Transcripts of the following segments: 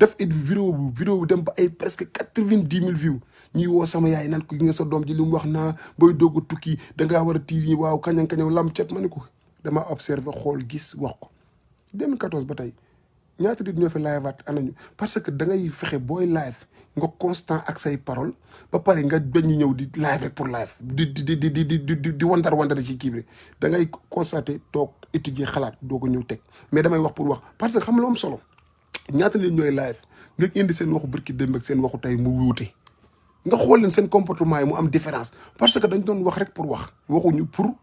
def it vidéo bu dem ba ay presque 90,000 views ñuy woo sama yaay nan ko gi nga sa doom ji li mu wax naa booy doog a tukki dangaa war a tiir yi waaw kañang-kañaw lam cet ma ne ko dama observé xool gis wax ko 2014 ba tey ñaata nit ñoo fi liveaat anañu parce que da ngay fexe booy live nga constant ak say parole ba pare nga bañ ñëw di live rek pour live di wandar ci kii bi da ngay constater toog étudier xalaat doo ko ñëw teg mais damay wax pour wax parce que xam nga lu am solo ñaata nit ñooy live nga indi seen waxu barki démb ak seen waxu tey mu wuute nga xool leen seen comportement yi mu am différence parce que dañ doon wax rek pour wax waxuñu pour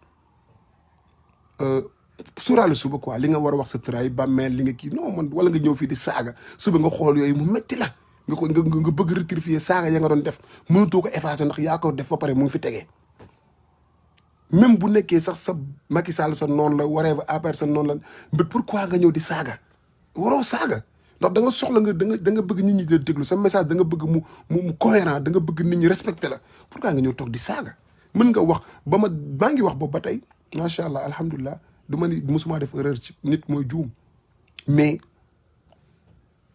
suraale suba quoi li nga war a wax sa tëraay bàmmeel li nga kii non man wala nga ñëw fii di saaga suba nga xool yooyu mu métti la nga bëgg rectifier saaga ya nga doon def mënatoo ko effacer ndax yaa ko def ba pare mu ngi fi tegee même bu nekkee sax sa Macky Sall sa noonu la waree ba APR sa noonu la mais pourquoi nga ñëw di saaga waroo saaga ndax da nga soxla da nga bëgg nit ñi di déglu sa message da nga bëgg mu cohérent da nga bëgg nit ñi respecté la pourquoi nga ñëw toog di saaga mën nga wax ba maa ngi wax boobu ba tey macha allah alhamdulilah du ma ni musuma def erreur ci nit mooy juum mais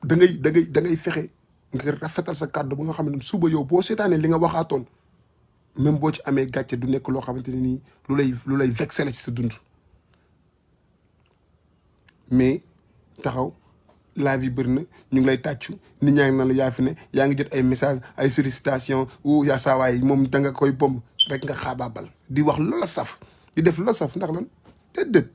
da ngay fexe nga rafetal sa kàddu ba nga xam ne suba yow boo seetaanee li nga waxaatoon même boo ci amee gàcce du nekk loo xamante ne nii lu lay vexé la ci sa dund mais taxaw live yi bëri na ñu ngi lay tàccu nit ñaa ngi naan la yaa fi ne yaa ngi jot ay message ay sollicitation yaa saawaay moom da nga koy bomb rek nga xaabaabal di wax loola saf di def loola saf ndax lan déedéet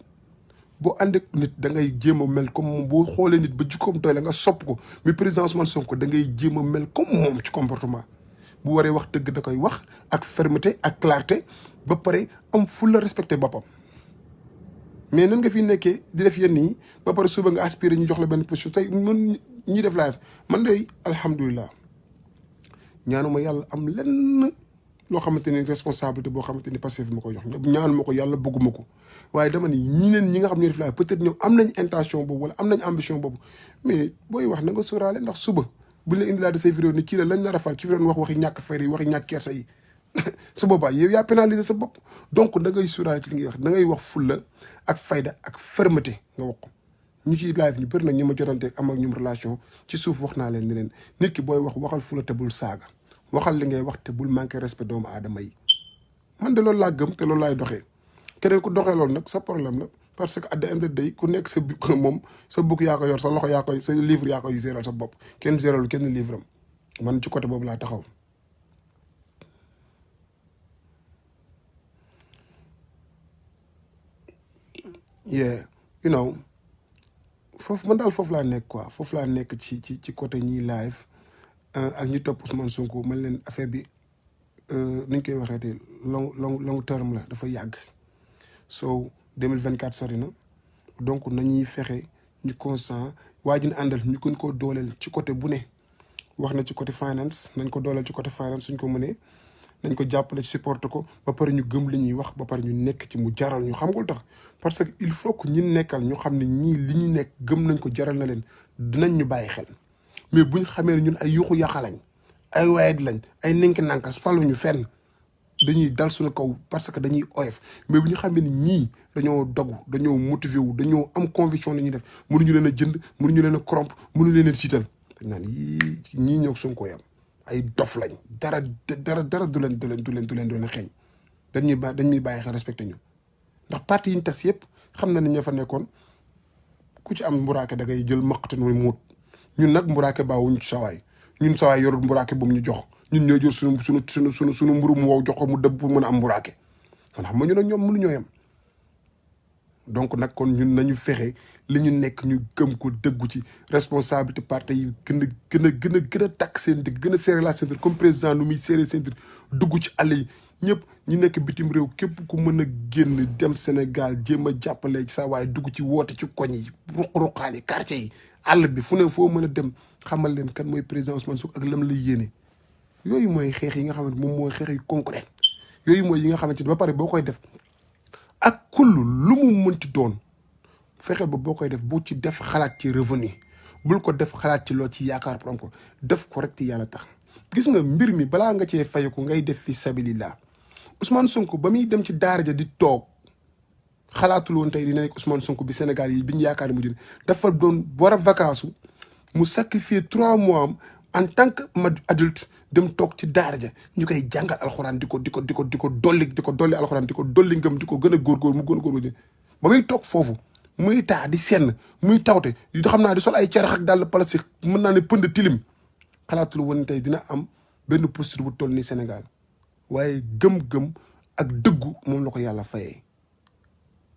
boo ànd ak nit da ngay jéem a mel comme moom boo xoolee nit ba jikkoom doy la nga sopp ko mais président Ousmane Sonko da ngay jéem a mel comme moom ci comportement bu waree wax dëgg da koy wax ak fermeté ak clarté ba pare am fulla respecté boppam mais nan nga fi nekkee di def yenn yi ba pare suba nga aspiré ñu jox la benn position tey mën ñi def live man de alhamdulilah ñaanuma yàlla am lenn loo xamante ni responsabilité boo xamante ni Pastef ma koy jox ñaanu ma ko yàlla bëgguma ko waaye dama ni ñi nga xam ñoo def live peut-être ñoom am nañ intention boobu wala am nañ ambition boobu mais booy wax na nga sóoraale ndax suba buñ la indi laa de say vidéo ni kii la lañ nar a fal ki fi doon wax waxi ñàkk fayda yi waxi ñàkk kersa yi su boobaa yow yaa pénaliser sa bopp donc da ngay sóoraale ci li ngay wax da ngay wax fulla ak fayda ak fermeté nga wax ko ñu ciy live ñu bëri nag ñi ma jotante am ak ñum relation ci suuf wax naa leen ni leen nit ki booy wax waxal fulla te bul saaga waxal li ngay wax te bul manqué respect doomu aadama yi man de loolu laa gëm te loolu laay doxee keneen ku doxee loolu nag sa problème la parce que at the end of the day ku nekk sa moom sa bukk yaa ko yor sa loxo yaa koy sa livre yaa koy géral sa bopp kenn géralu kenn livre am man ci côté boobu laa taxaw yeah you know foofu man daal foofu laa nekk quoi foofu laa nekk ci côté ñiy live ak ñu topp Ousmane Sonko man leen affaire bi ni ñu koy waxee te long terme la dafa yàgg so 2024 sori na donc nañuy fexe ñu constant waa ji ñu àndal ñu gën koo dooleel ci côté bu ne wax na ci côté finance nañ ko dooleel ci côté finance suñ ko mënee nañ ko jàppale ci supporter ko ba pare ñu gëm li ñuy wax ba pare ñu nekk ci mu jaral ñu xam nga lu tax parce que il faut que ñun nekkal ñu xam ne ñii li ñu nekk gëm nañ ko jaral na leen dinañ ñu bàyyi xel mais buñ xamee ne ñun ay yuxu yaxalañ ay waayet lañ ay ninki nankas faluñu fenn dañuy dal suñu kaw parce que dañuy oyof mais bu ñu xamee ni ñii dañoo dogu dañoo motivé wu dañoo am conviction li ñuy def mënuñu leen a jënd mënuñu leen a corrompre mënuñu leen a tiital dañ naan yii ñii ñëw Sonko yam ay dof lañ dara du leen xeeñ dañuy bàyyi xel respecté ñu ndax parti yi ñu tas yëpp xam na ne ña fa nekkoon ku ci am mburaake da ngay jël maqate mooy muut ñun nag mburaake baawuñ ci sawaay ñun sawaay yorul mburaake bu mu ñu jox ñun ñoo jël suñu mburu mu wow jox ko mu dëbb pour mën a am mburaake kon xam nga ñu ne ñoom mënuñoo yem donc nag kon ñun nañu fexe li ñu nekk ñu gëm ko dëggu ci responsabilité parti yi gën a takk seen digg gën a serré la ceinture comme président nu muy serré ceinture dugg ci àll yi ñëpp ñu nekk bitim réew képp ku mën a génn dem Sénégal jéem a jàppale ci sa waaye dugg ci woote ci koñ yi ruq-ruqaan yi quartier yi àll bi fu ne foo mën a dem xamal leen kan mooy président Ousmane Sonko ak lam lay yéene yooyu mooy xeex yi nga xamante moom mooy xeex yu concret yooyu mooy yi nga xamante ni ba pare boo koy def ak kullu lu mu mënti doon fexeel ba boo koy def bu ci def xalaat ci revenu bul ko def xalaat ci loo ci yaakaar pour am ko def ko rek te yàlla tax gis nga mbir mi balaa nga cee fayeku ngay def fi sabilillah Ousmane Sonko ba muy dem ci daara ja di toog xalaatul woon tey dina nekk Ousmane Sonko bi Sénégal yi bi ñu yaakaar mu jël dafa doon war a vacance mu sacrifier 3 mois am en tant que adulte dem toog ci daara ja ñu koy jàngal alxuraan di ko dolli alxuraan di ko dolli ngëm di ko gën a góorgóor mu gën a góorgóor ba muy toog foofu muy taa di senn muy tawte yu xam naa di sol ay carax ak dàll plastique mën naa ne pënd tilim xalaatul woon tey dina am benn posture bu toll ni Sénégal waaye gëm-gëm ak dëggu moom la ko yàlla fayee.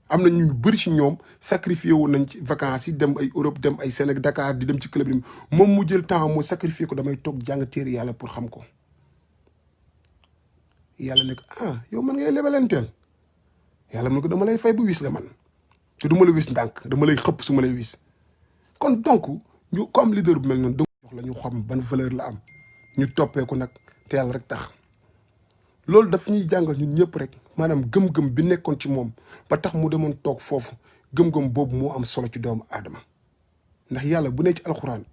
am na ñu bëri ci ñoom sacrifié woon nañ ci vacances yi dem ay Europe dem ay Sénégal Dakar di dem ci club yi moom mu jël temps mu sacrifié ko damay toog jàng téere yàlla pour xam ko. yàlla ne ko yow man ngay lebalanteel yàlla mu ne ko dama lay fay bu wis la man te du ma la wis ndànk dama lay xëpp su ma lay wis. kon donc ñu comme leader bu mel noonu donc jox la ñu xam ban valeur la am ñu toppee ko nag te yàlla rek tax loolu daf ñuy jàngal ñun ñëpp rek maanaam gëm-gëm bi nekkoon ci moom ba tax mu demoon toog foofu gëm-gëm boobu moo am solo ci doomu aadama. ndax yàlla bu ne ci alxuraan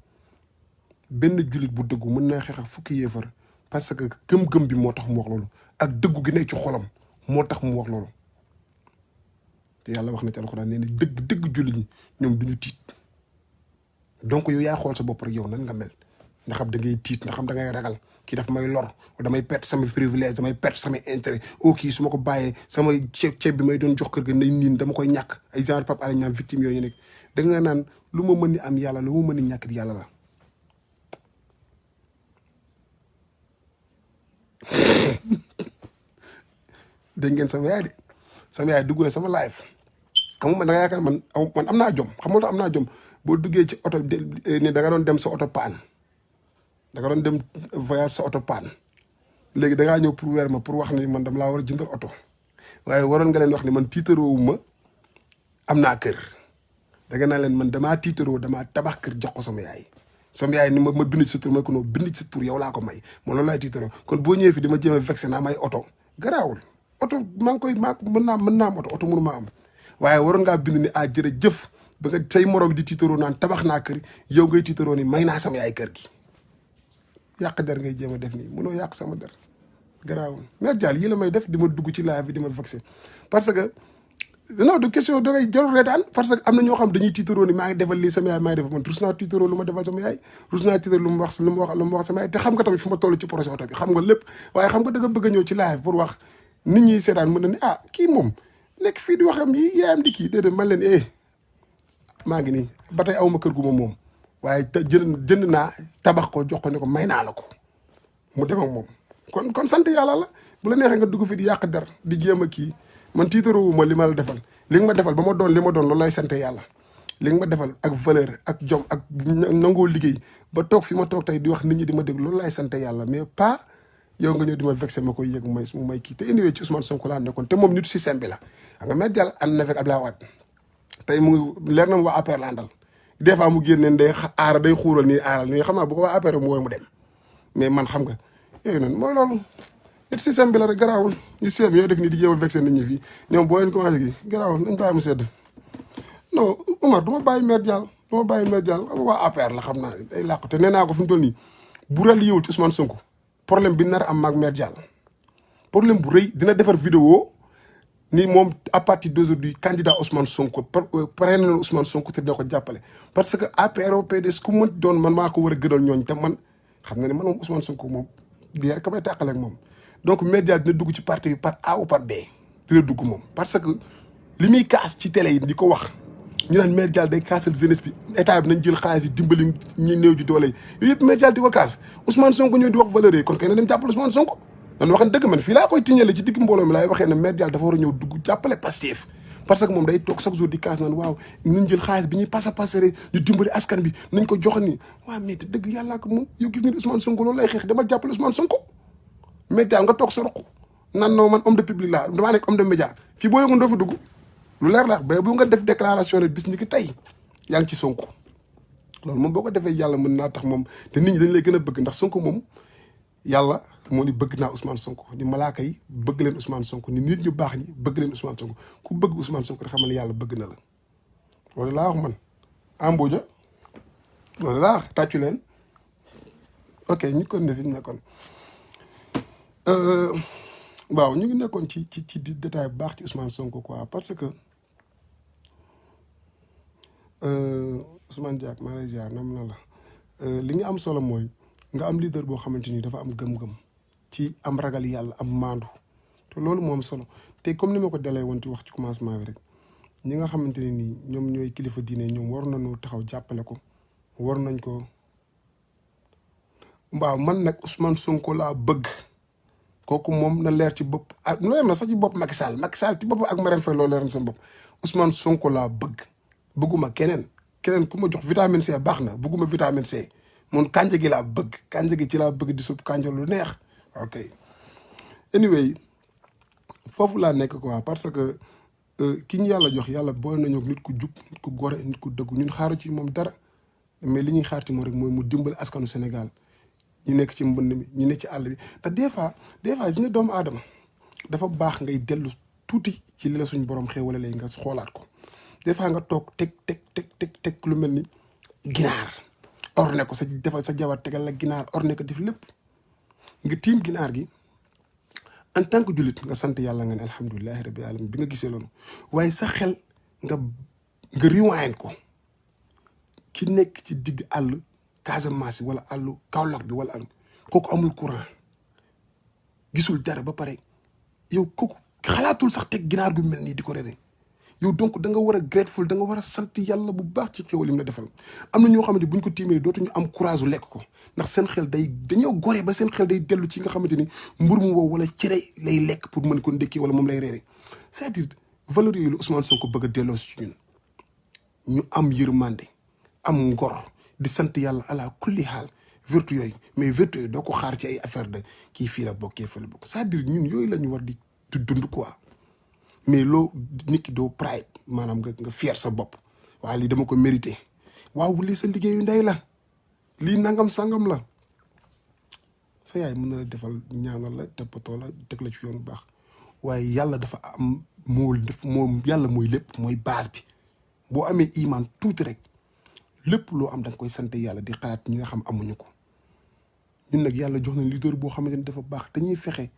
benn jullit bu dëggu mën naa xeex ak fukki yéefar parce que gëm-gëm bi moo tax mu wax loolu ak dëggu gi nekk ci xolam moo tax mu wax loolu. te yàlla wax na ci alxuraan nee na dëgg jullit ñi ñoom duñu tiit. donc yow yaa xool sa bopp rek yow nan nga mel ndax xam da ngay tiit ndax xam da ngay ragal kii daf may lor damay perte sama privilège damay perte sama intérêt kii su ma ko bàyyee sama ceeb bi may doon jox kër ga nay niin dama koy ñàkk ay genre Pape Alé Niang victime yooyu nekk da nga naan lu ma mën ni am yàlla lu ma mën ni ñàkk di yàlla la. dégg ngeen sama yaay dugg na sama live xam nga man da nga yaakaar man am naa jom xam nga am naa jom boo duggee ci oto ne da nga doon dem sa oto paan da nga doon dem voyage sa oto paan léegi da ngaa ñëw pour weer ma pour wax ni man dama laa war a jëndal oto waaye waroon nga leen wax ni man tiitaroo ma am naa kër da nga naa leen man damaa tiitaroo damaa tabax kër jox ko sama yaay ni ma bind ci sa tur ma ko noo bind ci sa tur yow laa ko may man loolu laay tiitaroo kon boo ñëwee fi di ma jéem a vexé naa may oto garaawul oto maa ngi koy mën naa am oto mënu maa am waaye waroon ngaa bind ni jërëjëf ba nga say morom di tiitaroo naan tabax naa kër yow ngay tiitaroo ni may naa sama yaay kër gi yàq der ngay jéem a def nii mënoo yàq sama der garaawul Mère Dial yi la may def di ma dugg ci live bi di ma vexé parce que non de question da ngay jarul reetaan parce que am na ñoo xam dañuy tiitaroo ni maa ngi defal lii sama yaay maa ngi defal man rus naa tiitaroo lu ma defal sama yaay rus naa tiitaroo lu ma wax sama yaay te xam nga tamit fu ma toll ci projet oto bi xam nga lépp waaye xam nga da nga bëgg a ñëw ci live pour wax nit ñi seetaan mën na ni kii moom nekk fii di waxam yi yaayam di kii déedéet man leen maa ngi nii ba tey awma kër gu ma moom waaye jënd naa tabax ko jox ko ne ko may naa la ko mu dem ak moom kon sant yàlla la bu la neexee nga dugg fi di yàq der di jéem a kii man tiitaroo ma li ma la defal li nga ma defal ba ma doon li ma doon loolu lay sant yàlla li nga ma defal ak valeur ak jom ak nangoo liggéey ba toog fi ma toog tey di wax nit ñi di ma dégg loolu lay sant yàlla mais pas yow nga ñëw di ma vexé ma koy yëg mu may kii te indiwee ci Ousmane Sonko laa nekkoon te moom nit système bi la xam nga Mère Dial ànd na fekk Abdoulaye Wade tey mu ngi leer na mu waa APR la àndal des fois mu génneen day xuural nii aaral nii xam naa bu ko waa APR mu wooy mu dem mais man xam nga yooyu noonu mooy loolu nit système bi la rek garaawul ñu seeb ñoo def nii di jéem a vexé nit ñi fii ñoom boo leen commencé gi garaawul nañ bàyyi mu sedd non Omar du ma bàyyi Mère Dial waa APR la xam naa day làqu te nee naa ko fi mu toll nii bu rali yëwul ci Ousmane Sonko problème bi nar am maag Mère Dial problème bu rëy dina defar vidéo ni moom à partir d'aujourd'hui candidat Ousmane Sonko pare na Ousmane Sonko te dina ko jàppale parce que APR o PDS ku mën doon man maa ko war a gënal ñooñ te man xam nga ne man moom Ousmane Sonko moom di rek ka may tàqaleeg moom donc Mère Dial dina dugg ci parti bi par A ou par B dina dugg moom parce que li muy kaas ci télé yi di ko wax ñu naan Mère Dial day kaasal jeunesse bi état bi nañ jël xaalis yi dimbali ñi néew ji doole yi yooyu yëpp Mère Dial di ko kaas Ousmane Sonko ñëw di wax valeur yi kon kay na dem jàppale Ousmane Sonko dan waxan dëgg man fii laa koy tiñale ci digg mbooloo mi laay waxee ne Mère Dial dafa war a ñëw dugg jàppale Pastef parce que moom day toog chaque jour di kaas naan waaw nañ jël xaalis bi ñuy passer ñu dimbali askan bi nañ ko joxe nii waaw mais te dëgg yàllaa ko moom yow gis nga Ousmane Sonko loolu lay xeex demal jàppale Ousmane Sonko Mère Dial nga toog sa roq nan non man homme de public laa damaa nekk homme de média fii boo yëgoon doo fa dugg lu leer la ba bu nga def déclaration ne bis ni ki tey yaa ngi ci Sonko loolu moom boo ko defee yàlla mën naa tax moom te nit ñi dañ lay gën a bëgg ndax Sonko moom yàlla moo ni bëgg naa Ousmane Sonko ni malaaka yi bëgg leen Ousmane Sonko ni nit ñu baax ñi bëgg leen Ousmane Sonko ku bëgg Ousmane Sonko rek xamal ne yàlla bëgg na la loolu laa wax man Ambodia loolu laa wax tàccu leen ok ñu kon ne fi ñu nekkoon waaw ñu ngi nekkoon ci détail bu baax ci Ousmane Sonko quoi parce que Ousmane Diak maa lay ziar nam na la li nga am solo mooy nga am leader boo xamante ni dafa am gëm-gëm ci am ragal yàlla am maandu te loolu moo am solo te comme ni ma ko dalee woon ci wax ci commencement bi rek ñi nga xamante ne nii ñoom ñooy kilifa diine ñoom war nañu taxaw jàppale ko war nañ ko. waaw man nag Ousmane Sonko laa bëgg kooku moom na leer ci bopp leer na sax ci bopp Macky Sall ci bopp ak Marème Faye loolu leer na seen bopp Ousmane Sonko laa bëgguma keneen ku ma jox vitamine C baax na bëgguma vitamine C mun kànja gi laa bëgg kànja gi ci laa bëgg di supp kànja lu neex ok anyway foofu laa nekk quoi parce que ki ñu yàlla jox yàlla boole nañu nit ku jub nit ku gore nit ku dëggu ñun xaaru ci moom dara mais li ñuy xaar ci moom rek mooy mu dimbali askanu Sénégal ñu nekk ci mbënd mi ñu nekk ci àll bi te des fois gis nga doomu aadama dafa baax ngay dellu tuuti ci li la suñ borom xéewale lay nga xoolaat ko des fois nga toog teg lu mel ni ginaar orne ko sa jabar tegal la ginaar orne ko def lépp nga tiim ginaar gi en tant que jullit nga sant yàlla nga ne alhamdulilahi rabbil alamin bi nga gisee loolu waaye sa xel nga rewind ko ki nekk ci digg àll Casamance wala àllu Kaolack bi wala àll kooku amul courant gisul dara ba pare yow kooku xalaatul sax teg ginaar gu mel nii di ko reere yow donc da nga war a grateful da nga war a sant yàlla bu baax ci xéwal yi mu la defal am na ñoo xamante buñ ko tiimee dootuñu am courage lekk ko ndax seen xel dañoo gore ba seen xel day dellu ci nga xamante ni mbur mu wow wala cere lay lekk pour mën ko ndékkee wala moom lay reere c'est-à-dire valeur yooyu la Ousmane Sonko bëgg a delloo si ñun ñu am yërmande am ngor di sant yàlla ala kulli xaal vertu yooyu mais vertu yooyu doo ko xaar ci ay affaire de kii fii la bokkee fële bokk c'est-à-dire ñun yooyu la ñu war di dund quoi mais loo nit ki doo pride maanaam nga fier sa bopp waaw lii dama ko mérité waaw lii sa liggéeyu ndey la lii nangam sangam la sa yaay mën na la defal ñaanal la toppatoo la teg la ci yoon bu baax waaye yàlla dafa am moom yàlla mooy lépp mooy base bi boo amee iman tuuti rek lépp loo am da nga koy sant yàlla di xalaat ñi nga xam amuñu ko ñun nag yàlla jox na leader boo xamante ni dafa baax dañuy fexe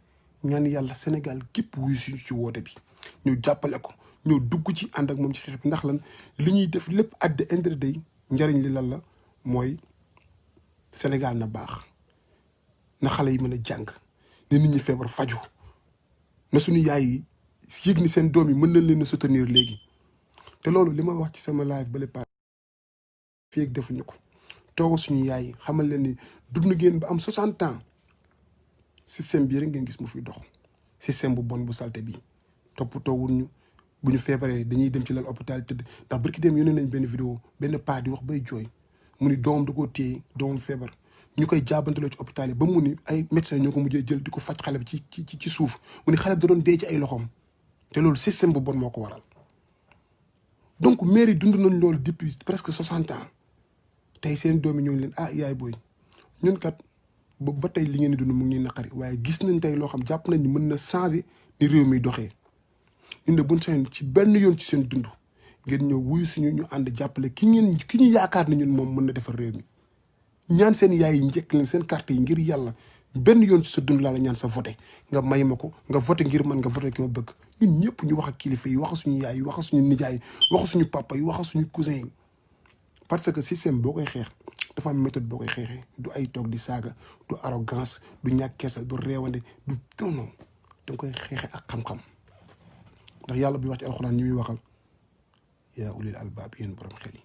ñaan yàlla Sénégal gépp wuyu suñu ci woote bi ñu jàppale ko ñu dugg ci ànd ak moom ci xeex bi ndax lan li ñuy def lépp at the end of the day njariñ li lan la mooy Sénégal na baax na xale yi mën a jàng ne nit ñi feebar faju na suñu yaay yi yëg ni seen doom yi mën nañ leen a soutenir léegi te loolu li ma wax ci sama live bale pa fii ak defuñu ko tooga suñu yaay yi xamal leen ni dund ngeen ba am 60 ans système bii rek ngeen gis mu fiy dox système bu bon bu salte bii toppatoo wuñ ñu bu ñu feebaree dañuy dem ci lal hôpital tëdd ndax barki dem yónnee nañ benn vidéo benn paa di wax bay jooy mu ni doomam da koo téye doomam feebar ñu koy jaabantaloo ci hôpital yi ba mu ni ay médecins ñoo ko mujjee jël di ko faj xale bi ci suuf mu ni xale bi da doon dee ci ay loxoom te loolu système bu bon moo ko waral donc mairie dund nañ loolu depuis presque 60 ans tey seen doom yi ñoo leen yaay booy ñun kat ba tey li ngeen di dund mu ngi naqari waaye gis nañ tey loo xam jàpp nañ ni mën na changer ni réew mi doxee ñun de buñ sañoon ci benn yoon ci seen dund ngeen ñëw wuyu suñu ñu ànd jàppale ki ñu yaakaar ne ñun moom mën na defar réew mi ñaan seen yaay yi njëkk leen seen carte yi ngir yàlla benn yoon ci sa dund laa la ñaan sa voté nga may ma ko nga voté ngir man nga voté ki ma bëgg ñun ñëpp ñu wax ak kilifa yi wax suñu yaay yi wax suñu nijaay yi wax suñu papa yi wax suñu cousin yi parce que système boo koy xeex dafa am méthode boo koy xeexee du ay toog di saaga du arrogance du ñàkk kesa du réewande du non danga koy xeexe ak xam-xam ndax yàlla bi wax ci alxuraan ñi muy waxal yaa ulil albaab yéen borom xel yi